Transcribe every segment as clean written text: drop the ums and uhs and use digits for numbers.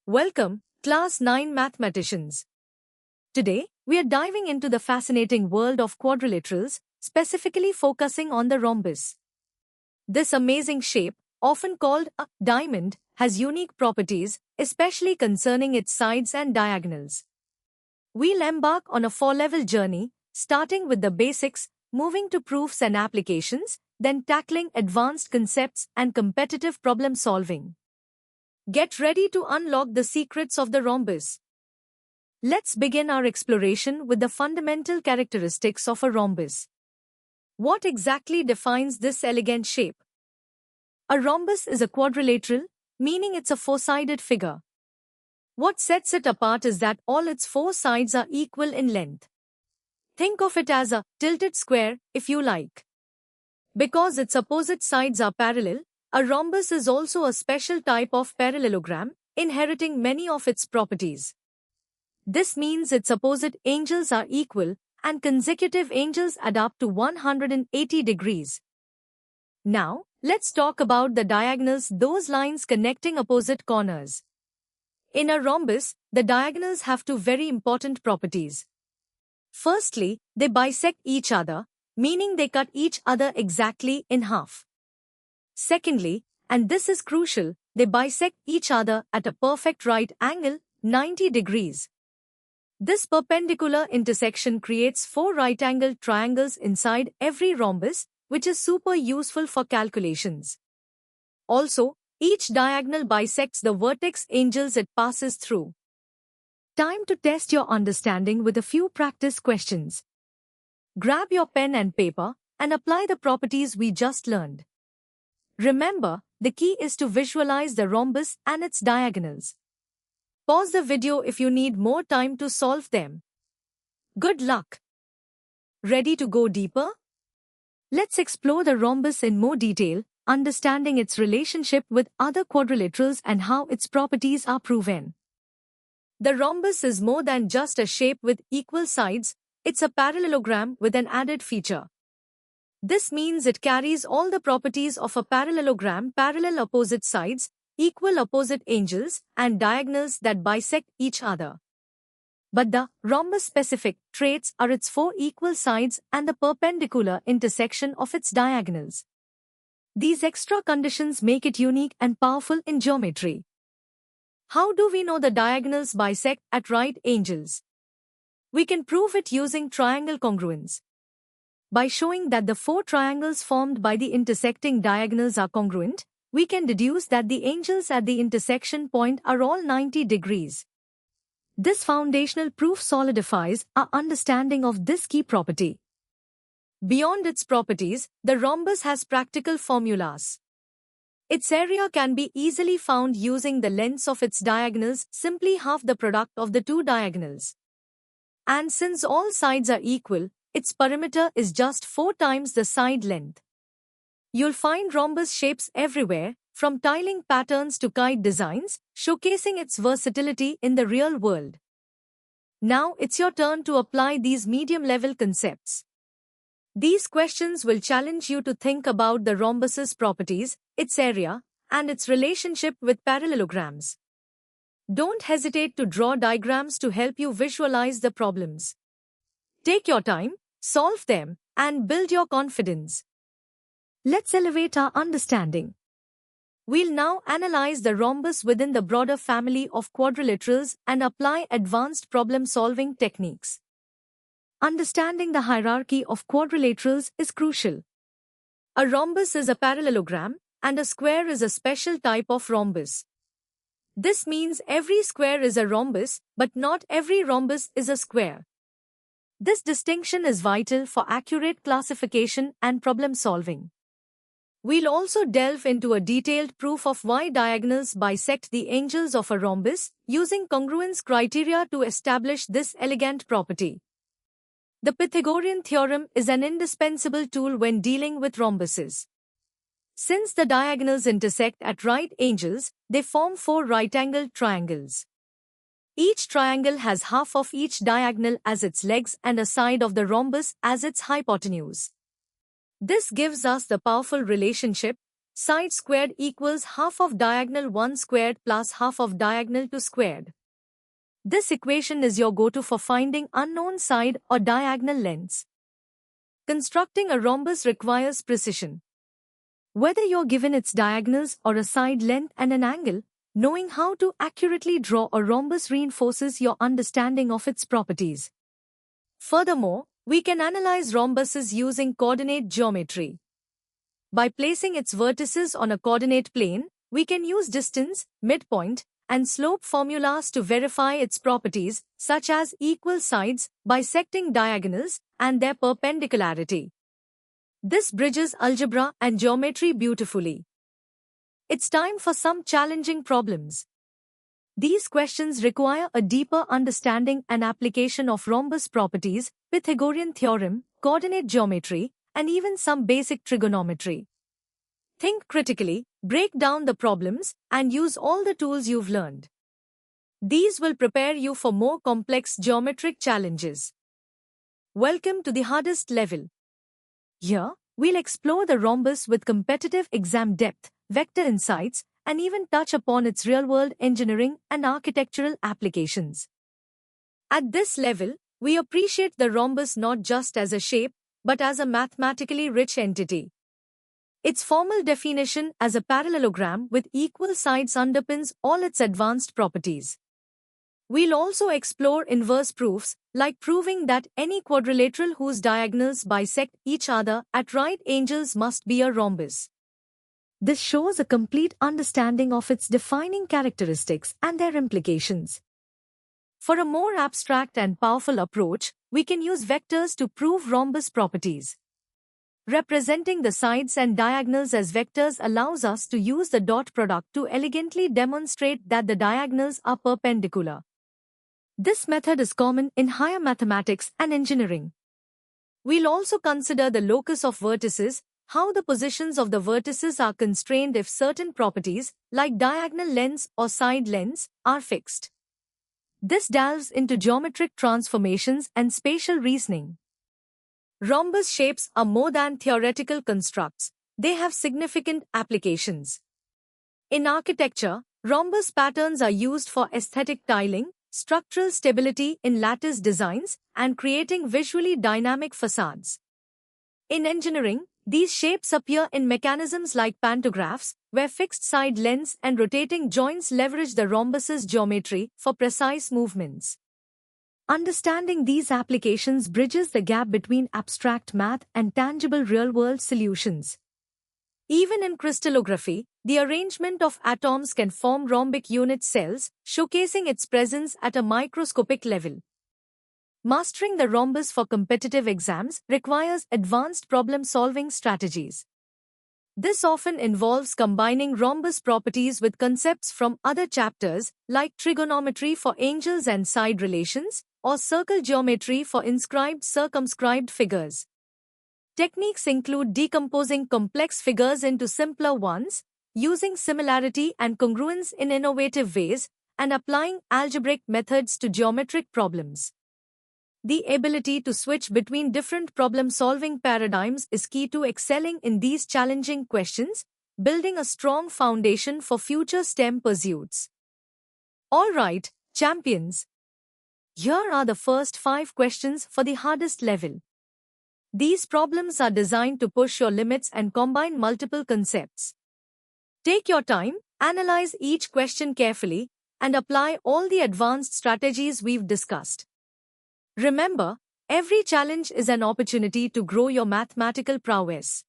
Welcome, Class 9 Mathematicians. Today, we are diving into the fascinating world of quadrilaterals, specifically focusing on the rhombus. This amazing shape, often called a diamond, has unique properties, especially concerning its sides and diagonals. We'll embark on a four-level journey, starting with the basics, moving to proofs and applications, then tackling advanced concepts and competitive problem solving. Get ready to unlock the secrets of the rhombus. Let's begin our exploration with the fundamental characteristics of a rhombus. What exactly defines this elegant shape? A rhombus is a quadrilateral, meaning it's a four-sided figure. What sets it apart is that all its four sides are equal in length. Think of it as a tilted square, if you like. Because its opposite sides are parallel, a rhombus is also a special type of parallelogram, inheriting many of its properties. This means its opposite angles are equal, and consecutive angles add up to 180 degrees. Now, let's talk about the diagonals, those lines connecting opposite corners. In a rhombus, the diagonals have two very important properties. Firstly, they bisect each other, meaning they cut each other exactly in half. Secondly, and this is crucial, they bisect each other at a perfect right angle, 90 degrees. This perpendicular intersection creates four right-angled triangles inside every rhombus, which is super useful for calculations. Also, each diagonal bisects the vertex angles it passes through. Time to test your understanding with a few practice questions. Grab your pen and paper and apply the properties we just learned. Remember, the key is to visualize the rhombus and its diagonals. Pause the video if you need more time to solve them. Good luck! Ready to go deeper? Let's explore the rhombus in more detail, understanding its relationship with other quadrilaterals and how its properties are proven. The rhombus is more than just a shape with equal sides, it's a parallelogram with an added feature. This means it carries all the properties of a parallelogram: parallel opposite sides, equal opposite angles, and diagonals that bisect each other. But the rhombus-specific traits are its four equal sides and the perpendicular intersection of its diagonals. These extra conditions make it unique and powerful in geometry. How do we know the diagonals bisect at right angles? We can prove it using triangle congruence. By showing that the four triangles formed by the intersecting diagonals are congruent, we can deduce that the angles at the intersection point are all 90 degrees. This foundational proof solidifies our understanding of this key property. Beyond its properties, the rhombus has practical formulas. Its area can be easily found using the lengths of its diagonals, simply half the product of the two diagonals. And since all sides are equal, its perimeter is just 4 times the side length. You'll find rhombus shapes everywhere, from tiling patterns to kite designs, showcasing its versatility in the real world. Now it's your turn to apply these medium-level concepts. These questions will challenge you to think about the rhombus's properties, its area, and its relationship with parallelograms. Don't hesitate to draw diagrams to help you visualize the problems. Take your time, solve them, and build your confidence. Let's elevate our understanding. We'll now analyze the rhombus within the broader family of quadrilaterals and apply advanced problem-solving techniques. Understanding the hierarchy of quadrilaterals is crucial. A rhombus is a parallelogram, and a square is a special type of rhombus. This means every square is a rhombus, but not every rhombus is a square. This distinction is vital for accurate classification and problem solving. We'll also delve into a detailed proof of why diagonals bisect the angles of a rhombus, using congruence criteria to establish this elegant property. The Pythagorean theorem is an indispensable tool when dealing with rhombuses. Since the diagonals intersect at right angles, they form four right-angled triangles. Each triangle has half of each diagonal as its legs and a side of the rhombus as its hypotenuse. This gives us the powerful relationship side squared equals half of diagonal 1 squared plus half of diagonal 2 squared. This equation is your go-to for finding unknown side or diagonal lengths. Constructing a rhombus requires precision. Whether you're given its diagonals or a side length and an angle, knowing how to accurately draw a rhombus reinforces your understanding of its properties. Furthermore, we can analyze rhombuses using coordinate geometry. By placing its vertices on a coordinate plane, we can use distance, midpoint, and slope formulas to verify its properties, such as equal sides, bisecting diagonals, and their perpendicularity. This bridges algebra and geometry beautifully. It's time for some challenging problems. These questions require a deeper understanding and application of rhombus properties, Pythagorean theorem, coordinate geometry, and even some basic trigonometry. Think critically, break down the problems, and use all the tools you've learned. These will prepare you for more complex geometric challenges. Welcome to the hardest level. Here, we'll explore the rhombus with competitive exam depth, vector insights, and even touch upon its real-world engineering and architectural applications. At this level, we appreciate the rhombus not just as a shape, but as a mathematically rich entity. Its formal definition as a parallelogram with equal sides underpins all its advanced properties. We'll also explore inverse proofs, like proving that any quadrilateral whose diagonals bisect each other at right angles must be a rhombus. This shows a complete understanding of its defining characteristics and their implications. For a more abstract and powerful approach, we can use vectors to prove rhombus properties. Representing the sides and diagonals as vectors allows us to use the dot product to elegantly demonstrate that the diagonals are perpendicular. This method is common in higher mathematics and engineering. We'll also consider the locus of vertices, how the positions of the vertices are constrained if certain properties, like diagonal lengths or side lengths, are fixed. This delves into geometric transformations and spatial reasoning. Rhombus shapes are more than theoretical constructs, they have significant applications. In architecture, rhombus patterns are used for aesthetic tiling, structural stability in lattice designs, and creating visually dynamic facades. In engineering, these shapes appear in mechanisms like pantographs, where fixed side lengths and rotating joints leverage the rhombus's geometry for precise movements. Understanding these applications bridges the gap between abstract math and tangible real-world solutions. Even in crystallography, the arrangement of atoms can form rhombic unit cells, showcasing its presence at a microscopic level. Mastering the rhombus for competitive exams requires advanced problem-solving strategies. This often involves combining rhombus properties with concepts from other chapters, like trigonometry for angles and side relations, or circle geometry for inscribed circumscribed figures. Techniques include decomposing complex figures into simpler ones, using similarity and congruence in innovative ways, and applying algebraic methods to geometric problems. The ability to switch between different problem-solving paradigms is key to excelling in these challenging questions, building a strong foundation for future STEM pursuits. All right, champions. Here are the first 5 questions for the hardest level. These problems are designed to push your limits and combine multiple concepts. Take your time, analyze each question carefully, and apply all the advanced strategies we've discussed. Remember, every challenge is an opportunity to grow your mathematical prowess.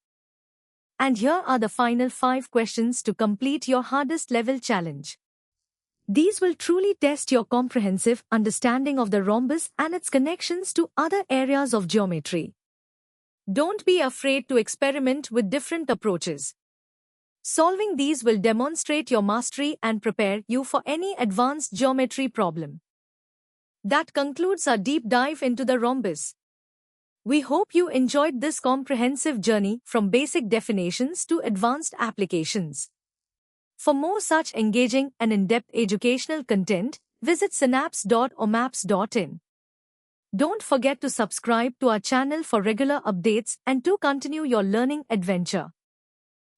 And here are the final 5 questions to complete your hardest level challenge. These will truly test your comprehensive understanding of the rhombus and its connections to other areas of geometry. Don't be afraid to experiment with different approaches. Solving these will demonstrate your mastery and prepare you for any advanced geometry problem. That concludes our deep dive into the rhombus. We hope you enjoyed this comprehensive journey from basic definitions to advanced applications. For more such engaging and in-depth educational content, visit synapse.omaps.in. Don't forget to subscribe to our channel for regular updates and to continue your learning adventure.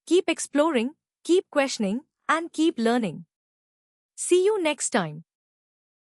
Keep exploring, keep questioning, and keep learning. See you next time.